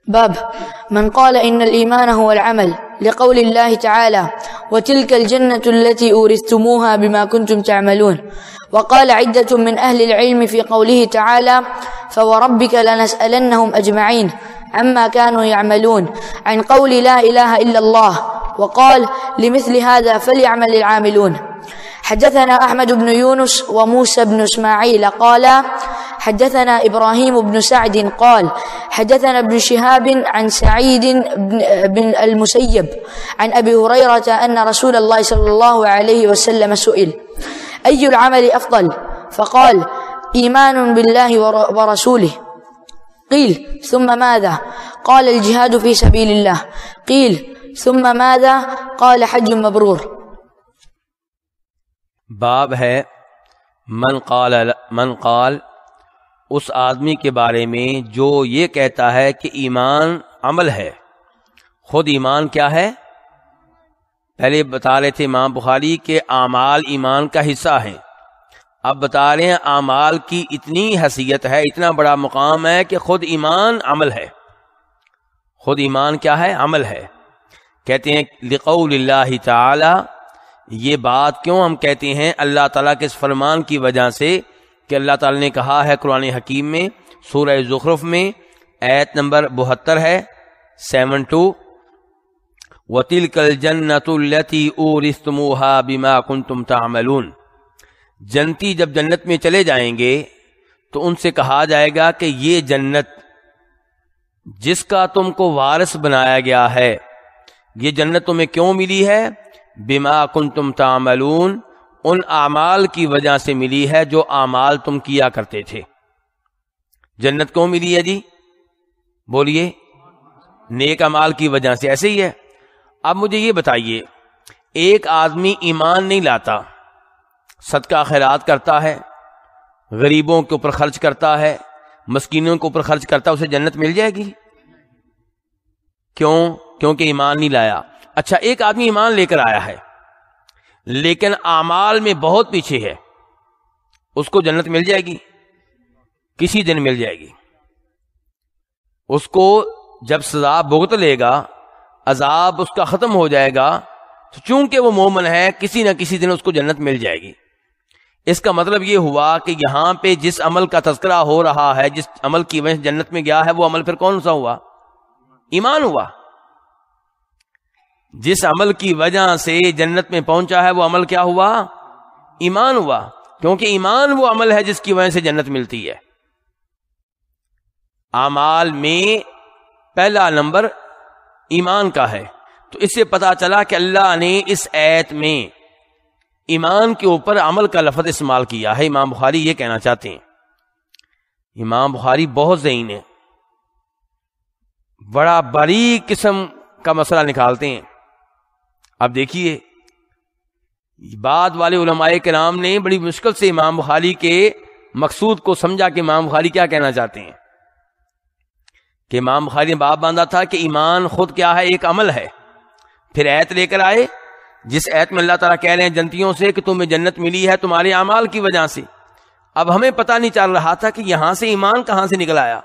باب من قال إن الإيمان هو العمل لقول الله تعالى وتلك الجنة التي أورثتموها بما كنتم تعملون. وقال عدة من أهل العلم في قوله تعالى فوربك لنسألنهم أجمعين عما كانوا يعملون عن قول لا إله إلا الله، وقال لمثل هذا فليعمل العاملون. حدثنا أحمد بن يونس وموسى بن إسماعيل قال حدثنا إبراهيم بن سعد قال حدثنا ابن شهاب عن سعيد بن المسيب عن أبي هريرة أن رسول الله صلى الله عليه وسلم سئل أي العمل أفضل؟ فقال إيمان بالله ورسوله. قيل ثم ماذا؟ قال الجهاد في سبيل الله. قيل ثم ماذا؟ قال حج مبرور. باب ہے من قال اس آدمی کے بارے میں جو یہ کہتا ہے کہ ایمان عمل ہے. خود ایمان کیا ہے؟ پہلے بتا رہے تھے امام بخاری کہ اعمال ایمان کا حصہ ہیں. اب بتا رہے ہیں اعمال کی اتنی حیثیت ہے، اتنا بڑا مقام ہے کہ خود ایمان عمل ہے. خود ایمان کیا ہے؟ عمل ہے. کہتے ہیں لقول اللہ تعالی. یہ بات کیوں ہم کہتے ہیں؟ اللہ تعالیٰ کے اس فرمان کی وجہ سے کہ اللہ تعالیٰ نے کہا ہے قرآن حکیم میں سورہ زخرف میں آیت نمبر 72 ہے 72 وَتِلْكَ الْجَنَّةُ الَّتِي أُورِثْتُمُوهَا بِمَا كُنْتُمْ تَعْمَلُونَ. جنتی جب جنت میں چلے جائیں گے تو ان سے کہا جائے گا کہ یہ جنت جس کا تم کو وارث بنایا گیا ہے، یہ جنت تمہیں کیوں ملی ہے؟ بما کنتم تعملون، ان اعمال کی وجہ سے ملی ہے جو اعمال تم کیا کرتے تھے. جنت کیوں ملی ہے جی؟ بولیے. نیک اعمال کی وجہ سے. ایسے ہی ہے. اب مجھے یہ بتائیے، ایک آدمی ایمان نہیں لاتا، صدقہ خیرات کرتا ہے، غریبوں کے اوپر خرچ کرتا ہے، مسکینوں کے اوپر خرچ کرتا ہے، اسے جنت مل جائے گی؟ کیوں؟ کیونکہ ایمان نہیں لایا. اچھا، ایک آدمی ایمان لے کر آیا ہے لیکن اعمال میں بہت پیچھے ہے، اس کو جنت مل جائے گی؟ کسی دن مل جائے گی. اس کو جب سزا بھگت لے گا، عذاب اس کا ختم ہو جائے گا، تو چونکہ وہ مومن ہے کسی نہ کسی دن اس کو جنت مل جائے گی. اس کا مطلب یہ ہوا کہ یہاں پہ جس عمل کا تذکرہ ہو رہا ہے، جس عمل کی وجہ سے جنت میں گیا ہے، وہ عمل پھر کون سا ہوا؟ ایمان ہوا. جس عمل کی وجہ سے جنت میں پہنچا ہے وہ عمل کیا ہوا؟ ایمان ہوا. کیونکہ ایمان وہ عمل ہے جس کی وجہ سے جنت ملتی ہے. اعمال میں پہلا نمبر ایمان کا ہے. تو اس سے پتا چلا کہ اللہ نے اس آیت میں ایمان کے اوپر عمل کا لفظ استعمال کیا ہے. امام بخاری یہ کہنا چاہتے ہیں. امام بخاری بہت ذہین ہے، بڑا باریک قسم کا مسئلہ نکالتے ہیں. اب دیکھیے، بعد والے علماء کرام نے بڑی مشکل سے امام بخاری کے مقصود کو سمجھا کہ امام بخاری کیا کہنا چاہتے ہیں. کہ امام بخاری نے باب باندھا تھا کہ ایمان خود کیا ہے؟ ایک عمل ہے. پھر آیت لے کر آئے جس آیت میں اللہ تعالیٰ کہہ رہے ہیں جنتیوں سے کہ تمہیں جنت ملی ہے تمہارے اعمال کی وجہ سے. اب ہمیں پتہ نہیں چل رہا تھا کہ یہاں سے ایمان کہاں سے نکل آیا.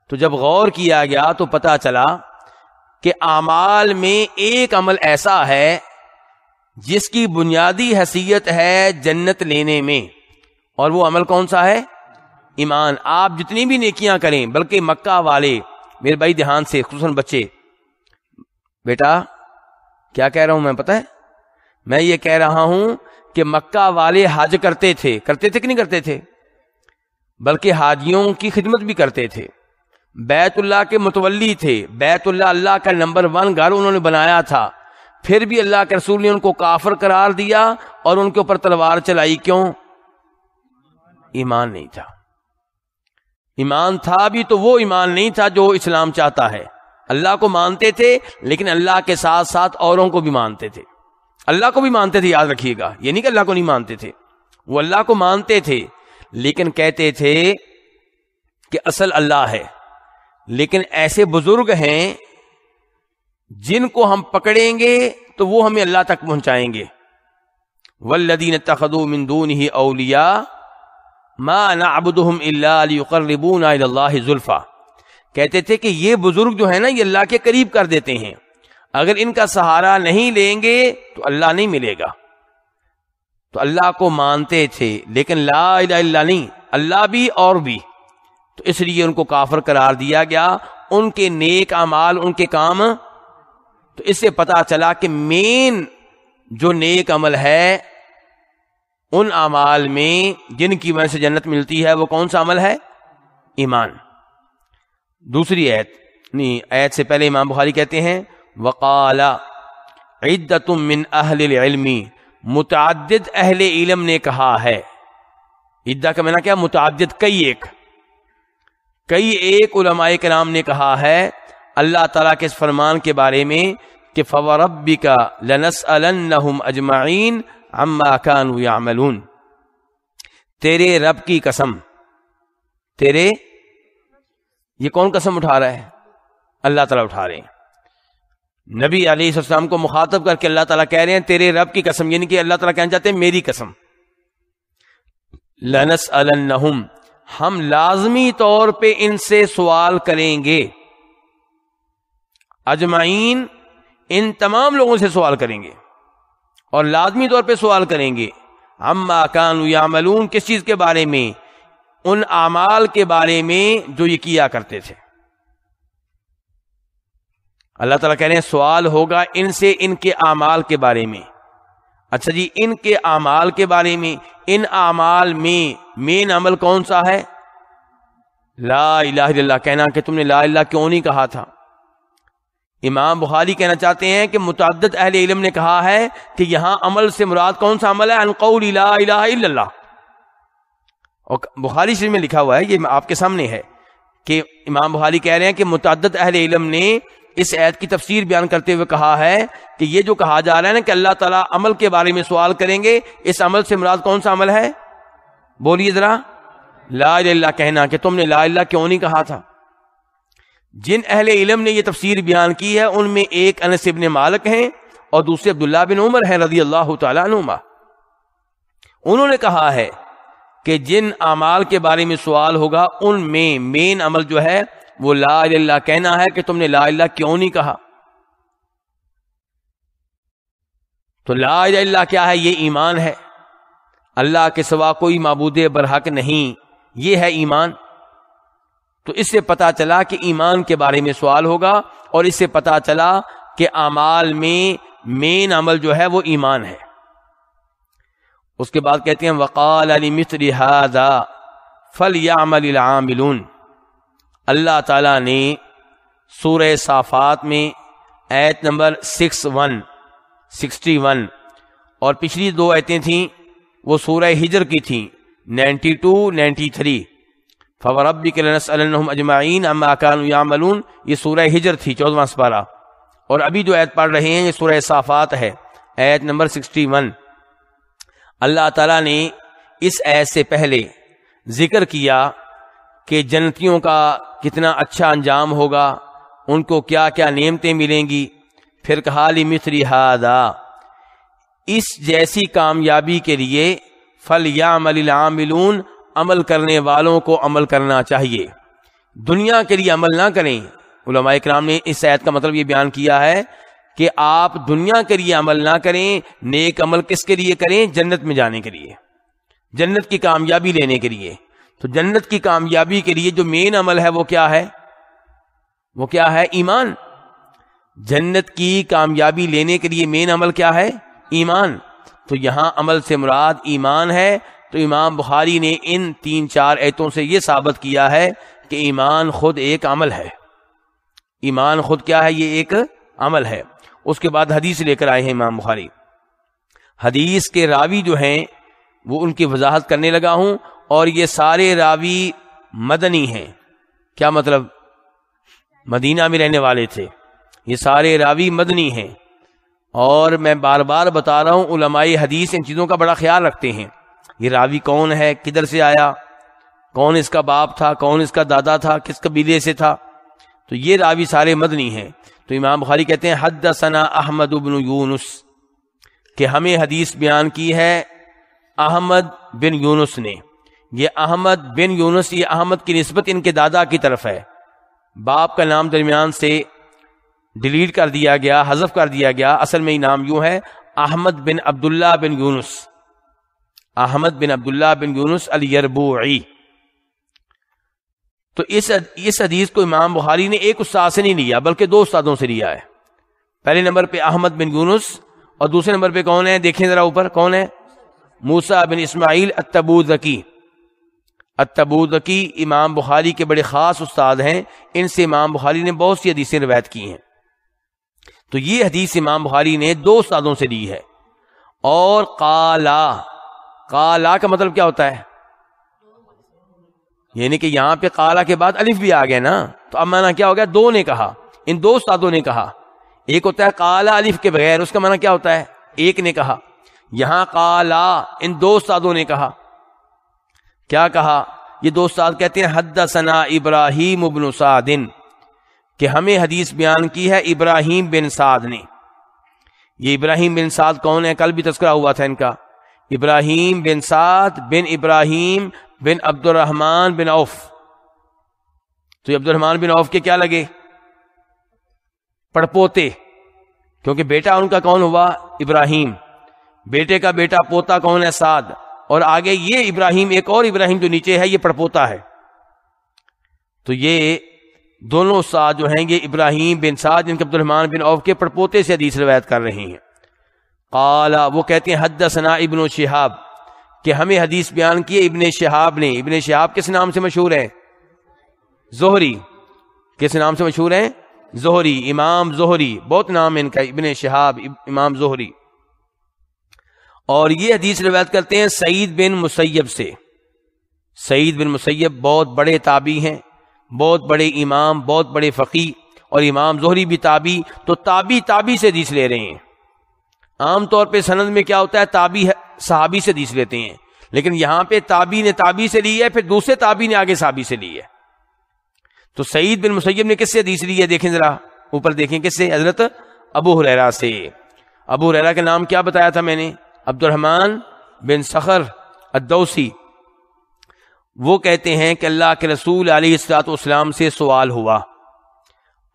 تو جب غور کیا گیا تو پتہ چلا کہ اعمال میں ایک عمل ایسا ہے جس کی بنیادی حیثیت ہے جنت لینے میں، اور وہ عمل کون سا ہے؟ ایمان. آپ جتنی بھی نیکیاں کریں، بلکہ مکہ والے، میرے بھائی دھیان سے، خصوصاً بچے، بیٹا کیا کہہ رہا ہوں میں پتہ ہے؟ میں یہ کہہ رہا ہوں کہ مکہ والے حج کرتے تھے کہ نہیں کرتے تھے؟ بلکہ حاجیوں کی خدمت بھی کرتے تھے. بیت اللہ کے متولی تھے. بیت اللہ اللہ کا نمبر 1 گھر انہوں نے بنایا تھا. پھر بھی اللہ کے رسول نے ان کو کافر قرار دیا اور ان کے اوپر تلوار چلائی. کیوں؟ ایمان نہیں تھا. ایمان تھا بھی تو وہ ایمان نہیں تھا جو اسلام چاہتا ہے. اللہ کو مانتے تھے لیکن اللہ کے ساتھ ساتھ اوروں کو بھی مانتے تھے. اللہ کو بھی مانتے تھے، یاد رکھیے گا، یہ نہیں کہ اللہ کو نہیں مانتے تھے. وہ اللہ کو مانتے تھے لیکن کہتے تھے کہ اصل اللہ ہے. لیکن ایسے بزرگ ہیں جن کو ہم پکڑیں گے تو وہ ہمیں اللہ تک پہنچائیں گے. والذین اتخذوا من دونه اولیاء ما نعبدهم الا ليقربونا الى الله زلفى. کہتے تھے کہ یہ بزرگ جو ہے نا یہ اللہ کے قریب کر دیتے ہیں، اگر ان کا سہارا نہیں لیں گے تو اللہ نہیں ملے گا. تو اللہ کو مانتے تھے لیکن لا الہ الا نہیں، اللہ بھی اور بھی، تو اس لیے ان کو کافر قرار دیا گیا. ان کے نیک اعمال، ان کے کام، تو اس سے پتا چلا کہ مین جو نیک عمل ہے ان اعمال میں جن کی وجہ سے جنت ملتی ہے وہ کون سا عمل ہے؟ ایمان. دوسری آیت سے پہلے امام بخاری کہتے ہیں وقال عدۃ من اہل العلم، متعدد اہل علم نے کہا ہے. عدہ کا معنی کیا؟ متعدد، کئی ایک علماء کرام نے کہا ہے اللہ تعالیٰ کے اس فرمان کے بارے میں کہ فوربک لنسألنہم اجمعین عما كانوا يعملون. تیرے رب کی قسم، تیرے، یہ کون قسم اٹھا رہا ہے؟ اللہ تعالیٰ اٹھا رہے ہیں. نبی علیہ السلام کو مخاطب کر کے اللہ تعالیٰ کہہ رہے ہیں تیرے رب کی قسم، یعنی کہ اللہ تعالیٰ کہنا چاہتے ہیں میری قسم. لنسألنہم، ہم لازمی طور پہ ان سے سوال کریں گے. اجمعین، ان تمام لوگوں سے سوال کریں گے اور لازمی طور پہ سوال کریں گے. عما كانوا يعملون، کس چیز کے بارے میں؟ ان اعمال کے بارے میں جو یہ کیا کرتے تھے. اللہ تعالیٰ کہہ رہے ہیں سوال ہوگا ان سے ان کے اعمال کے بارے میں. اچھا جی، ان کے اعمال کے بارے میں، ان اعمال میں مین عمل کون سا ہے؟ لا الہ الا اللہ کہنا. کہ تم نے لا الہ کیوں نہیں کہا تھا؟ امام بخاری کہنا چاہتے ہیں کہ متعدد اہل علم نے کہا ہے کہ یہاں عمل سے مراد کون سا عمل ہے؟ ان قول لا الہ الا اللہ. اور بخاری شریف میں لکھا ہوا ہے، یہ آپ کے سامنے ہے، کہ امام بخاری کہہ رہے ہیں کہ متعدد اہل علم نے اس آیت کی تفسیر بیان کرتے ہوئے کہا ہے کہ یہ جو کہا جا رہا ہے نا کہ اللہ تعالیٰ عمل کے بارے میں سوال کریں گے، اس عمل سے مراد کون سا عمل ہے؟ بولیے ذرا. لا الہ الا اللہ کہنا. کہ تم نے لا الہ کیوں نہیں کہا تھا؟ جن اہل علم نے یہ تفسیر بیان کی ہے ان میں ایک انس ابن مالک ہیں اور دوسرے عبداللہ بن عمر ہیں رضی اللہ تعالیٰ عنہما. انہوں نے کہا ہے کہ جن اعمال کے بارے میں سوال ہوگا ان میں مین عمل جو ہے وہ لا الہ الا اللہ کہنا ہے. کہ تم نے لا الہ کیوں نہیں کہا؟ تو لا الہ الا اللہ کیا ہے؟ یہ ایمان ہے. اللہ کے سوا کوئی معبود برحق نہیں، یہ ہے ایمان. تو اس سے پتا چلا کہ ایمان کے بارے میں سوال ہوگا، اور اس سے پتا چلا کہ اعمال میں مین عمل جو ہے وہ ایمان ہے. اس کے بعد کہتے ہیں وقال لمثل هذا فليعمل العاملون. اللہ تعالیٰ نے سورہ صافات میں آیت نمبر 61 اور پچھلی دو آیتیں تھیں وہ سورہ ہجر کی تھیں 92-93. فوربک لنسألنہم اجمعین عما كانوا يعملون، یہ سورہ ہجر تھی 14واں سپارہ. اور ابھی جو آیت پڑھ رہے ہیں یہ سورہ صافات ہے آیت نمبر 61. اللہ تعالیٰ نے اس آیت سے پہلے ذکر کیا کہ جنتیوں کا کتنا اچھا انجام ہوگا، ان کو کیا کیا نعمتیں ملیں گی. پھر کہا لمثل ھذا، اس جیسی کامیابی کے لیے فلیعمل العاملون، عمل کرنے والوں کو عمل کرنا چاہیے، دنیا کے لیے عمل نہ کریں. علماء کرام نے اس آیت کا مطلب یہ بیان کیا ہے کہ آپ دنیا کے لیے عمل نہ کریں، نیک عمل کس کے لیے کریں؟ جنت میں جانے کے لیے، جنت کی کامیابی لینے کے لیے. تو جنت کی کامیابی کے لیے جو مین عمل ہے وہ کیا ہے؟ وہ کیا ہے؟ ایمان. جنت کی کامیابی لینے کے لیے مین عمل کیا ہے؟ ایمان. تو یہاں عمل سے مراد ایمان ہے. تو امام بخاری نے ان 3-4 آیتوں سے یہ ثابت کیا ہے کہ ایمان خود ایک عمل ہے. ایمان خود کیا ہے؟ یہ ایک عمل ہے. اس کے بعد حدیث لے کر آئے ہیں امام بخاری. حدیث کے راوی جو ہیں وہ ان کی وضاحت کرنے لگا ہوں، اور یہ سارے راوی مدنی ہیں. کیا مطلب؟ مدینہ میں رہنے والے تھے. یہ سارے راوی مدنی ہیں. اور میں بار بار بتا رہا ہوں علماء حدیث ان چیزوں کا بڑا خیال رکھتے ہیں. یہ راوی کون ہے، کدھر سے آیا، کون اس کا باپ تھا، کون اس کا دادا تھا، کس قبیلے سے تھا. تو یہ راوی سارے مدنی ہیں. تو امام بخاری کہتے ہیں حدثنا احمد بن یونس، کہ ہمیں حدیث بیان کی ہے احمد بن یونس نے. یہ احمد بن یونس، یہ احمد کی نسبت ان کے دادا کی طرف ہے. باپ کا نام درمیان سے ڈیلیٹ کر دیا گیا، حذف کر دیا گیا، اصل میں نام یوں ہے احمد بن عبداللہ بن یونس، احمد بن عبداللہ بن یونس الیربوعی۔ تو اس حدیث کو امام بخاری نے ایک استاد سے نہیں لیا بلکہ دو استادوں سے لیا ہے۔ پہلے نمبر پہ احمد بن یونس اور دوسرے نمبر پہ کون ہے؟ دیکھیں ذرا اوپر، کون ہے؟ موسیٰ بن اسماعیل التبوذکی۔ التبوذکی امام بخاری کے بڑے خاص استاد ہیں، ان سے امام بخاری نے بہت سی حدیثیں روایت کی ہیں۔ تو یہ حدیث امام بخاری نے دو استادوں سے لی ہے۔ اور قالا، قالا کا مطلب کیا ہوتا ہے؟ یعنی کہ یہاں پہ قالا کے بعد الف بھی آ گیا نا، تو اب معنی کیا ہو گیا؟ دو نے کہا، ان دو استادوں نے کہا۔ ایک ہوتا ہے قالا الف کے بغیر، اس کا معنی کیا ہوتا ہے؟ ایک نے کہا۔ یہاں قالا ان دو استادوں نے کہا۔ کیا کہا؟ یہ دو استاد کہتے ہیں حدثنا ابراہیم بن سعد، کہ ہمیں حدیث بیان کی ہے ابراہیم بن سعد نے۔ یہ ابراہیم بن سعد کون ہے؟ کل بھی تذکرہ ہوا تھا ان کا۔ ابراہیم بن سعد بن ابراہیم بن عبد الرحمن بن عوف۔ تو یہ عبد الرحمن بن عوف کے کیا لگے؟ پڑپوتے، کیونکہ بیٹا ان کا کون ہوا؟ ابراہیم، بیٹے کا بیٹا پوتا کون ہے؟ سعد، اور آگے یہ ابراہیم، ایک اور ابراہیم جو نیچے ہے یہ پڑپوتا ہے۔ تو یہ دونوں استاد جو ہیں یہ ابراہیم بن سعد جن کے عبد الرحمن بن عوف کے پڑپوتے سے حدیث روایت کر رہے ہیں۔ قال، وہ کہتے ہیں حدثنا ابن شہاب، کہ ہمیں حدیث بیان کی ابن شہاب نے۔ ابن شہاب کس نام سے مشہور ہے؟ زہری۔ کس نام سے مشہور ہیں؟ زہری، امام زہری، بہت نام ہے ان کا، ابن شہاب، امام زہری۔ اور یہ حدیث روایت کرتے ہیں سعید بن مسیب سے۔ سعید بن مسیب بہت بڑے تابعی ہیں، بہت بڑے امام، بہت بڑے فقیہ، اور امام زہری بھی تابعی، تو تابعی سے حدیث لے رہے ہیں۔ عام طور پہ سند میں کیا ہوتا ہے؟ تابعی صحابی سے حدیث لیتے ہیں، لیکن یہاں پہ تابعی نے تابعی سے لی ہے، پھر دوسرے تابعی نے آگے صحابی سے لی ہے۔ تو سعید بن مسیب نے کس سے حدیث لی ہے؟ دیکھیں ذرا اوپر دیکھیں، کس سے؟ حضرت ابو ہریرہ سے۔ ابو ہریرہ کا نام کیا بتایا تھا میں نے؟ عبد الرحمن بن صخر الدوسی۔ وہ کہتے ہیں کہ اللہ کے رسول علیہ الصلوۃ والسلام سے سوال ہوا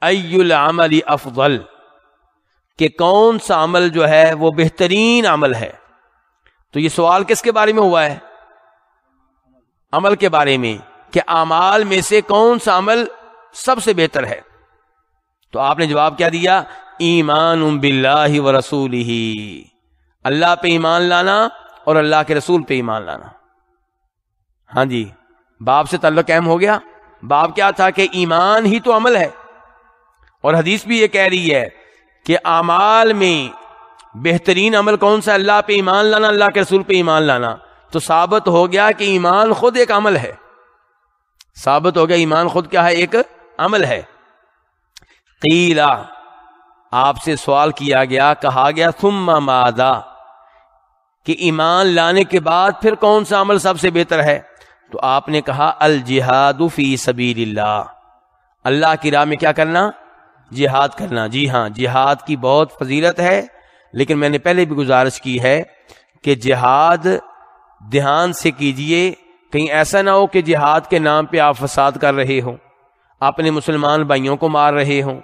ای العمل افضل، کہ کون سا عمل جو ہے وہ بہترین عمل ہے۔ تو یہ سوال کس کے بارے میں ہوا ہے؟ عمل کے بارے میں، کہ اعمال میں سے کون سا عمل سب سے بہتر ہے۔ تو آپ نے جواب کیا دیا؟ ایمان باللہ ورسولہ، اللہ پہ ایمان لانا اور اللہ کے رسول پہ ایمان لانا۔ ہاں جی، باب سے تعلق اہم ہو گیا۔ باب کیا تھا؟ کہ ایمان ہی تو عمل ہے، اور حدیث بھی یہ کہہ رہی ہے کہ اعمال میں بہترین عمل کون سا؟ اللہ پہ ایمان لانا، اللہ کے رسول پہ ایمان لانا۔ تو ثابت ہو گیا کہ ایمان خود ایک عمل ہے، ثابت ہو گیا ایمان خود کیا ہے؟ ایک عمل ہے۔ قیل، آپ سے سوال کیا گیا، کہا گیا ثم ماذا، کہ ایمان لانے کے بعد پھر کون سا عمل سب سے بہتر ہے؟ تو آپ نے کہا الجہاد فی سبیل اللہ، اللہ کی راہ میں کیا کرنا؟ جہاد کرنا۔ جی ہاں، جہاد کی بہت فضیلت ہے، لیکن میں نے پہلے بھی گزارش کی ہے کہ جہاد دھیان سے کیجئے، کہیں ایسا نہ ہو کہ جہاد کے نام پہ آپ فساد کر رہے ہوں، اپنے مسلمان بھائیوں کو مار رہے ہوں،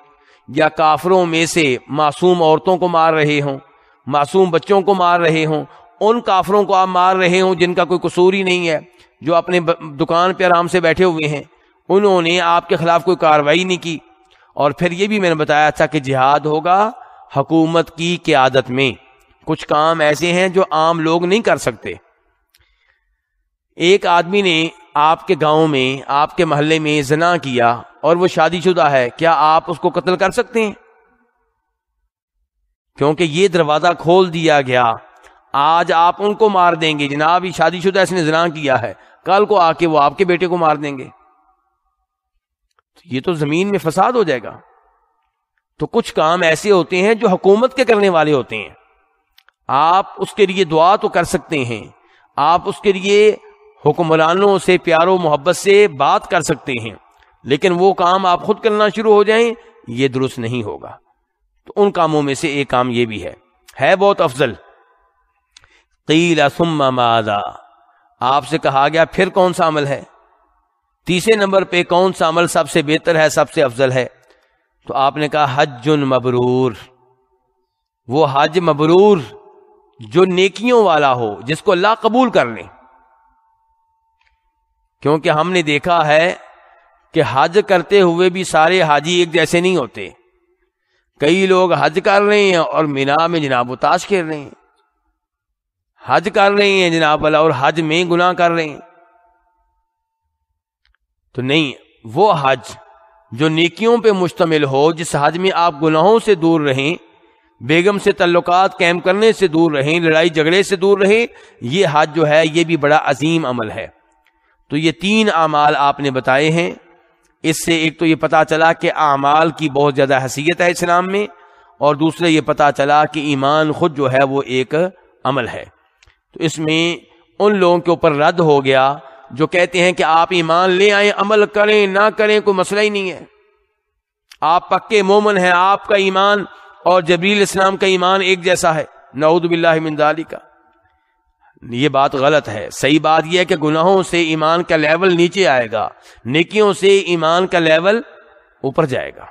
یا کافروں میں سے معصوم عورتوں کو مار رہے ہوں، معصوم بچوں کو مار رہے ہوں، ان کافروں کو آپ مار رہے ہوں جن کا کوئی قصور ہی نہیں ہے، جو اپنے دکان پہ آرام سے بیٹھے ہوئے ہیں، انہوں نے آپ کے خلاف کوئی کارروائی نہیں کی۔ اور پھر یہ بھی میں نے بتایا تھا کہ جہاد ہوگا حکومت کی قیادت میں۔ کچھ کام ایسے ہیں جو عام لوگ نہیں کر سکتے۔ ایک آدمی نے آپ کے گاؤں میں، آپ کے محلے میں زنا کیا اور وہ شادی شدہ ہے، کیا آپ اس کو قتل کر سکتے ہیں؟ کیونکہ یہ دروازہ کھول دیا گیا۔ آج آپ ان کو مار دیں گے، جناب یہ شادی شدہ اس نے زنا کیا ہے، کل کو آ کے وہ آپ کے بیٹے کو مار دیں گے، یہ تو زمین میں فساد ہو جائے گا۔ تو کچھ کام ایسے ہوتے ہیں جو حکومت کے کرنے والے ہوتے ہیں، آپ اس کے لیے دعا تو کر سکتے ہیں، آپ اس کے لیے حکمرانوں سے پیار و محبت سے بات کر سکتے ہیں، لیکن وہ کام آپ خود کرنا شروع ہو جائیں، یہ درست نہیں ہوگا۔ تو ان کاموں میں سے ایک کام یہ بھی ہے بہت افضل۔ قیل ثم ماذا، آپ سے کہا گیا پھر کون سا عمل ہے؟ تیسرے نمبر پہ کون سا عمل سب سے بہتر ہے، سب سے افضل ہے؟ تو آپ نے کہا حج مبرور، وہ حج مبرور جو نیکیوں والا ہو، جس کو اللہ قبول کر لے. کیونکہ ہم نے دیکھا ہے کہ حج کرتے ہوئے بھی سارے حاجی ایک جیسے نہیں ہوتے. کئی لوگ حج کر رہے ہیں اور مینا میں جناب وہ تاش کھیل رہے ہیں، حج کر رہے ہیں جناب والا اور حج میں گناہ کر رہے ہیں. تو نہیں، وہ حج جو نیکیوں پہ مشتمل ہو، جس حج میں آپ گناہوں سے دور رہیں، بیگم سے تعلقات قائم کرنے سے دور رہیں، لڑائی جھگڑے سے دور رہیں، یہ حج جو ہے یہ بھی بڑا عظیم عمل ہے. تو یہ 3 اعمال آپ نے بتائے ہیں. اس سے ایک تو یہ پتا چلا کہ اعمال کی بہت زیادہ حیثیت ہے اسلام میں، اور دوسرے یہ پتا چلا کہ ایمان خود جو ہے وہ ایک عمل ہے. تو اس میں ان لوگوں کے اوپر رد ہو گیا جو کہتے ہیں کہ آپ ایمان لے آئیں، عمل کریں نہ کریں کوئی مسئلہ ہی نہیں ہے، آپ پکے مومن ہیں، آپ کا ایمان اور جبریل اسلام کا ایمان ایک جیسا ہے. نعوذ باللہ من ذالک. یہ بات غلط ہے. صحیح بات یہ ہے کہ گناہوں سے ایمان کا لیول نیچے آئے گا، نیکیوں سے ایمان کا لیول اوپر جائے گا.